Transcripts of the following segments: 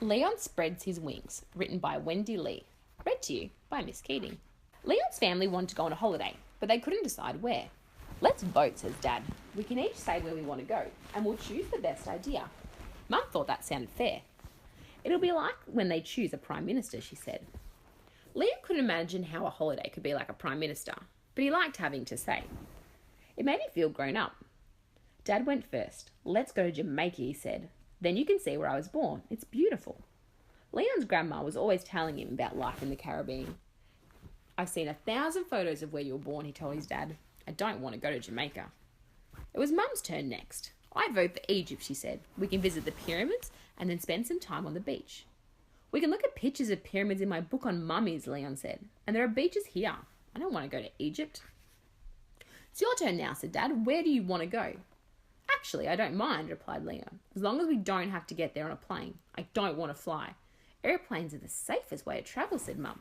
Leon Spreads His Wings, written by Wendy Lee. Read to you by Miss Keating. Leon's family wanted to go on a holiday, but they couldn't decide where. Let's vote, says Dad. We can each say where we want to go, and we'll choose the best idea. Mum thought that sounded fair. It'll be like when they choose a Prime Minister, she said. Leon couldn't imagine how a holiday could be like a Prime Minister, but he liked having to say. It made him feel grown up. Dad went first. Let's go to Jamaica, he said. Then you can see where I was born. It's beautiful. Leon's grandma was always telling him about life in the Caribbean. I've seen 1,000 photos of where you were born, he told his dad. I don't want to go to Jamaica. It was Mum's turn next. I vote for Egypt, she said. We can visit the pyramids and then spend some time on the beach. We can look at pictures of pyramids in my book on mummies, Leon said. And there are beaches here. I don't want to go to Egypt. It's your turn now, said Dad. Where do you want to go? Actually, I don't mind, replied Leon, as long as we don't have to get there on a plane. I don't want to fly. Airplanes are the safest way to travel, said Mum.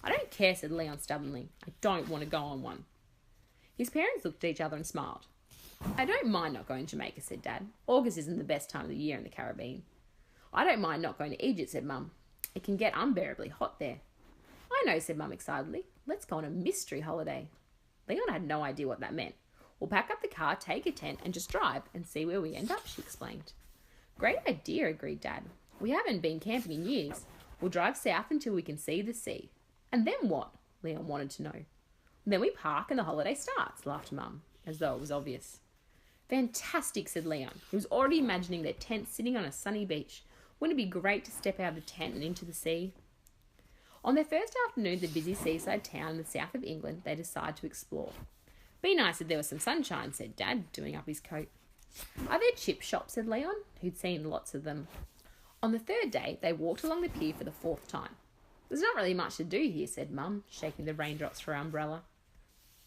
I don't care, said Leon stubbornly. I don't want to go on one. His parents looked at each other and smiled. I don't mind not going to Jamaica, said Dad. August isn't the best time of the year in the Caribbean. I don't mind not going to Egypt, said Mum. It can get unbearably hot there. I know, said Mum excitedly. Let's go on a mystery holiday. Leon had no idea what that meant. We'll pack up the car, take a tent, and just drive and see where we end up, she explained. Great idea, agreed Dad. We haven't been camping in years. We'll drive south until we can see the sea. And then what? Leon wanted to know. Then we park and the holiday starts, laughed Mum, as though it was obvious. Fantastic, said Leon. He was already imagining their tent sitting on a sunny beach. Wouldn't it be great to step out of the tent and into the sea? On their first afternoon at the busy seaside town in the south of England, they decided to explore. Be nice if there was some sunshine, said Dad, doing up his coat. Are there chip shops, said Leon, who'd seen lots of them. On the third day, they walked along the pier for the fourth time. There's not really much to do here, said Mum, shaking the raindrops for her umbrella.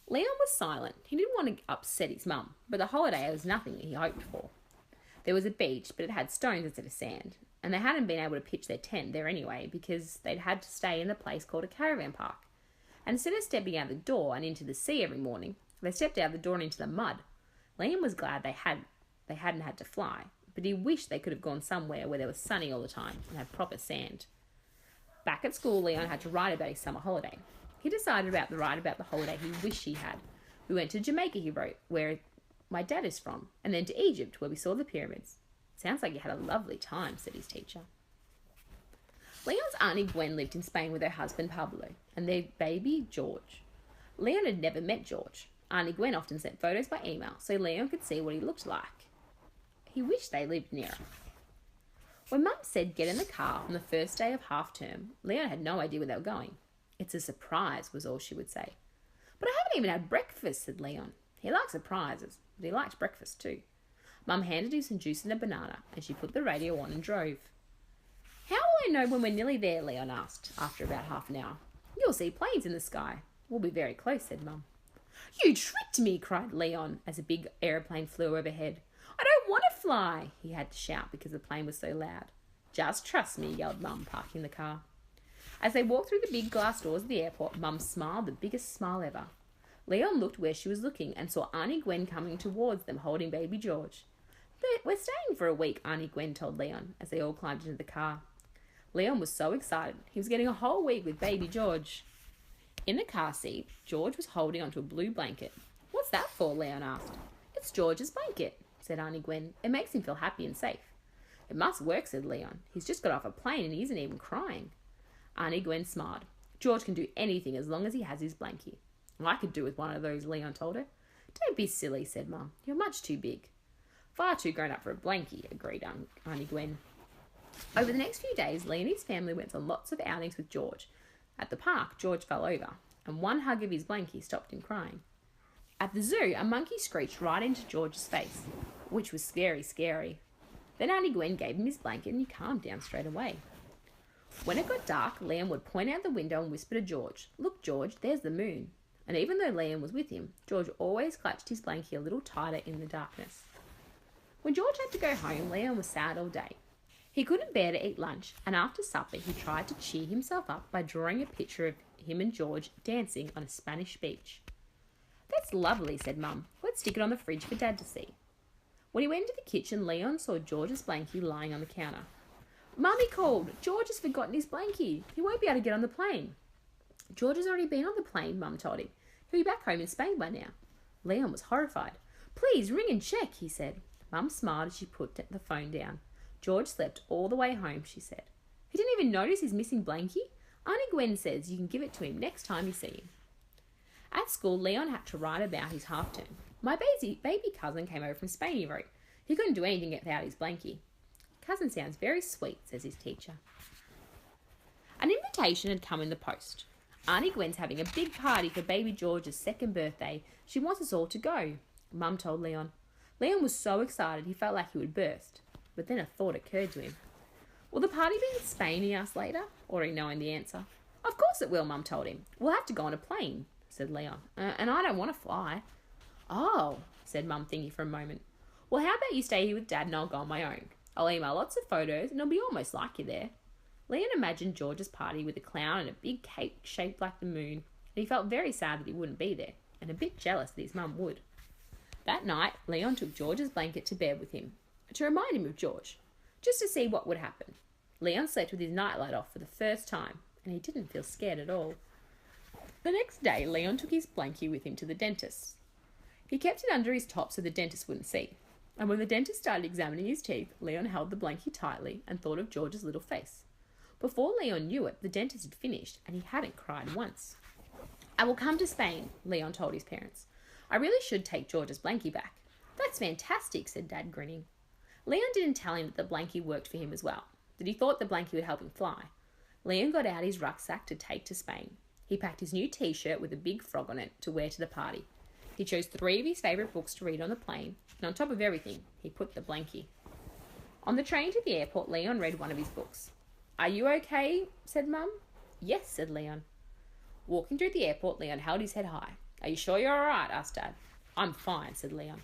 Leon was silent. He didn't want to upset his mum, but the holiday was nothing that he hoped for. There was a beach, but it had stones instead of sand, and they hadn't been able to pitch their tent there anyway because they'd had to stay in a place called a caravan park. And instead of stepping out the door and into the sea every morning, they stepped out the door and into the mud. Leon was glad they hadn't had to fly, but he wished they could have gone somewhere where there was sunny all the time and had proper sand. Back at school, Leon had to write about his summer holiday. He decided to write about the holiday he wished he had. We went to Jamaica, he wrote, where my dad is from, and then to Egypt, where we saw the pyramids. Sounds like you had a lovely time, said his teacher. Leon's auntie Gwen lived in Spain with her husband Pablo and their baby George. Leon had never met George. Auntie Gwen often sent photos by email so Leon could see what he looked like. He wished they lived nearer. When Mum said get in the car on the first day of half term, Leon had no idea where they were going. It's a surprise, was all she would say. But I haven't even had breakfast, said Leon. He liked surprises, but he liked breakfast too. Mum handed him some juice and a banana, and she put the radio on and drove. How will I know when we're nearly there, Leon asked, after about half an hour. You'll see planes in the sky. We'll be very close, said Mum. You tricked me, cried Leon, as a big aeroplane flew overhead. I don't want to fly, he had to shout because the plane was so loud. Just trust me, yelled Mum, parking the car. As they walked through the big glass doors of the airport, Mum smiled the biggest smile ever. Leon looked where she was looking and saw Auntie Gwen coming towards them holding baby George. We're staying for a week, Auntie Gwen told Leon as they all climbed into the car. Leon was so excited. He was getting a whole week with baby George. In the car seat, George was holding onto a blue blanket. What's that for? Leon asked. It's George's blanket, said Auntie Gwen. It makes him feel happy and safe. It must work, said Leon. He's just got off a plane and he isn't even crying. Auntie Gwen smiled. George can do anything as long as he has his blankie. I could do with one of those, Leon told her. Don't be silly, said Mum. You're much too big. Far too grown up for a blankie, agreed Auntie Gwen. Over the next few days, Lee and his family went on lots of outings with George. At the park, George fell over, and one hug of his blankie stopped him crying. At the zoo, a monkey screeched right into George's face, which was scary, scary. Then Auntie Gwen gave him his blanket and he calmed down straight away. When it got dark, Liam would point out the window and whisper to George, Look, George, there's the moon. And even though Liam was with him, George always clutched his blankie a little tighter in the darkness. When George had to go home, Liam was sad all day. He couldn't bear to eat lunch, and after supper he tried to cheer himself up by drawing a picture of him and George dancing on a Spanish beach. That's lovely, said Mum. Let's stick it on the fridge for Dad to see. When he went into the kitchen, Leon saw George's blankie lying on the counter. Mummy called. George has forgotten his blankie. He won't be able to get on the plane. George has already been on the plane, Mum told him. He'll be back home in Spain by now. Leon was horrified. Please ring and check, he said. Mum smiled as she put the phone down. George slept all the way home, she said. He didn't even notice his missing blankie. Auntie Gwen says you can give it to him next time you see him. At school, Leon had to write about his half term. My baby cousin came over from Spain, he wrote. He couldn't do anything without his blankie. Cousin sounds very sweet, says his teacher. An invitation had come in the post. Auntie Gwen's having a big party for baby George's 2nd birthday. She wants us all to go, Mum told Leon. Leon was so excited he felt like he would burst. But then a thought occurred to him. Will the party be in Spain, he asked later, already knowing the answer. Of course it will, Mum told him. We'll have to go on a plane, said Leon. And I don't want to fly. Oh, said Mum, thinking for a moment. Well, how about you stay here with Dad and I'll go on my own? I'll email lots of photos and it'll be almost like you there. Leon imagined George's party with a clown and a big cake shaped like the moon, and he felt very sad that he wouldn't be there, and a bit jealous that his mum would. That night, Leon took George's blanket to bed with him, to remind him of George, just to see what would happen. Leon slept with his nightlight off for the first time, and he didn't feel scared at all. The next day, Leon took his blankie with him to the dentist. He kept it under his top so the dentist wouldn't see, and when the dentist started examining his teeth, Leon held the blankie tightly and thought of George's little face. Before Leon knew it, the dentist had finished, and he hadn't cried once. I will come to Spain, Leon told his parents. I really should take George's blankie back. That's fantastic, said Dad, grinning. Leon didn't tell him that the blankie worked for him as well, that he thought the blankie would help him fly. Leon got out his rucksack to take to Spain. He packed his new t-shirt with a big frog on it to wear to the party. He chose 3 of his favourite books to read on the plane, and on top of everything, he put the blankie. On the train to the airport, Leon read one of his books. Are you okay? Said Mum. Yes, said Leon. Walking through the airport, Leon held his head high. Are you sure you're all right? Asked Dad. I'm fine, said Leon.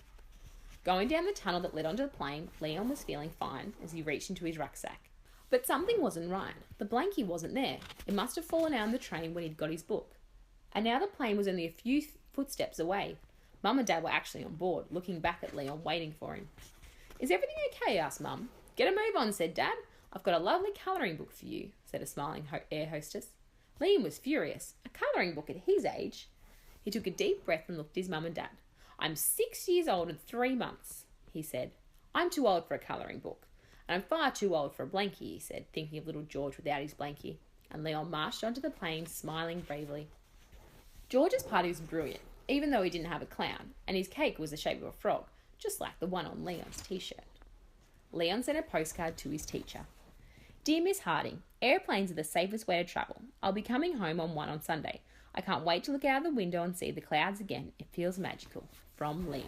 Going down the tunnel that led onto the plane, Leon was feeling fine as he reached into his rucksack. But something wasn't right. The blankie wasn't there. It must have fallen out of the train when he'd got his book. And now the plane was only a few footsteps away. Mum and Dad were actually on board, looking back at Leon, waiting for him. Is everything okay? Asked Mum. Get a move on, said Dad. I've got a lovely colouring book for you, said a smiling air hostess. Liam was furious. A colouring book at his age? He took a deep breath and looked at his mum and Dad. I'm 6 years old and 3 months, he said. I'm too old for a colouring book. And I'm far too old for a blankie, he said, thinking of little George without his blankie. And Leon marched onto the plane, smiling bravely. George's party was brilliant, even though he didn't have a clown, and his cake was the shape of a frog, just like the one on Leon's t-shirt. Leon sent a postcard to his teacher. Dear Miss Harding, airplanes are the safest way to travel. I'll be coming home on one on Sunday. I can't wait to look out of the window and see the clouds again. It feels magical. From Leon.